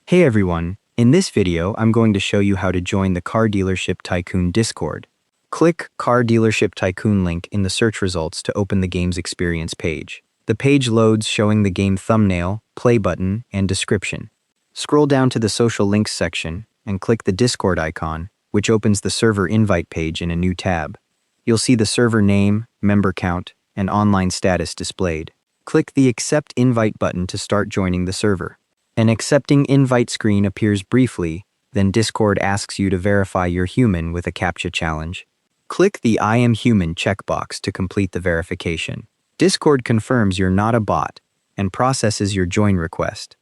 Hey everyone, in this video I'm going to show you how to join the Car Dealership Tycoon Discord. Click Car Dealership Tycoon link in the search results to open the game's experience page. The page loads showing the game thumbnail, play button, and description. Scroll down to the social links section and click the Discord icon, which opens the server invite page in a new tab. You'll see the server name, member count, and online status displayed. Click the Accept Invite button to start joining the server. An accepting invite screen appears briefly, then Discord asks you to verify you're human with a CAPTCHA challenge. Click the I am human checkbox to complete the verification. Discord confirms you're not a bot and processes your join request.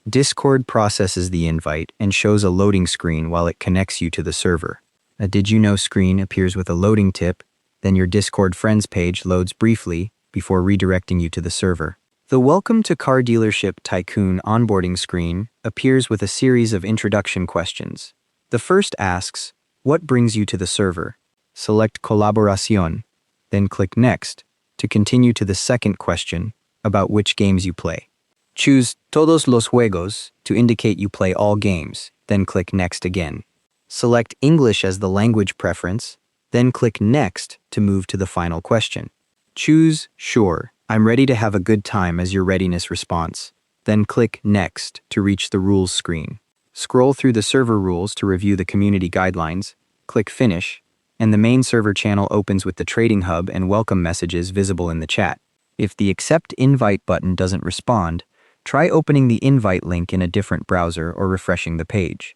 Discord processes the invite and shows a loading screen while it connects you to the server. A Did You Know screen appears with a loading tip, then your Discord friends page loads briefly before redirecting you to the server. The Welcome to Car Dealership Tycoon onboarding screen appears with a series of introduction questions. The first asks, what brings you to the server? Select Colaboración, then click Next to continue to the second question about which games you play. Choose Todos los juegos to indicate you play all games, then click Next again. Select English as the language preference, then click Next to move to the final question. Choose Sure, I'm ready to have a good time as your readiness response. Then click Next to reach the rules screen. Scroll through the server rules to review the community guidelines, click Finish, and the main server channel opens with the trading hub and welcome messages visible in the chat. If the Accept Invite button doesn't respond, try opening the invite link in a different browser or refreshing the page.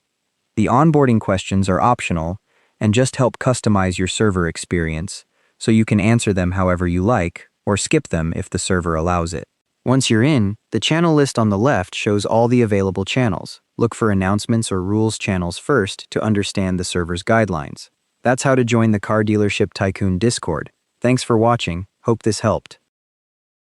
The onboarding questions are optional and just help customize your server experience, so you can answer them however you like or skip them if the server allows it. Once you're in, the channel list on the left shows all the available channels. Look for announcements or rules channels first to understand the server's guidelines. That's how to join the Car Dealership Tycoon Discord. Thanks for watching. Hope this helped.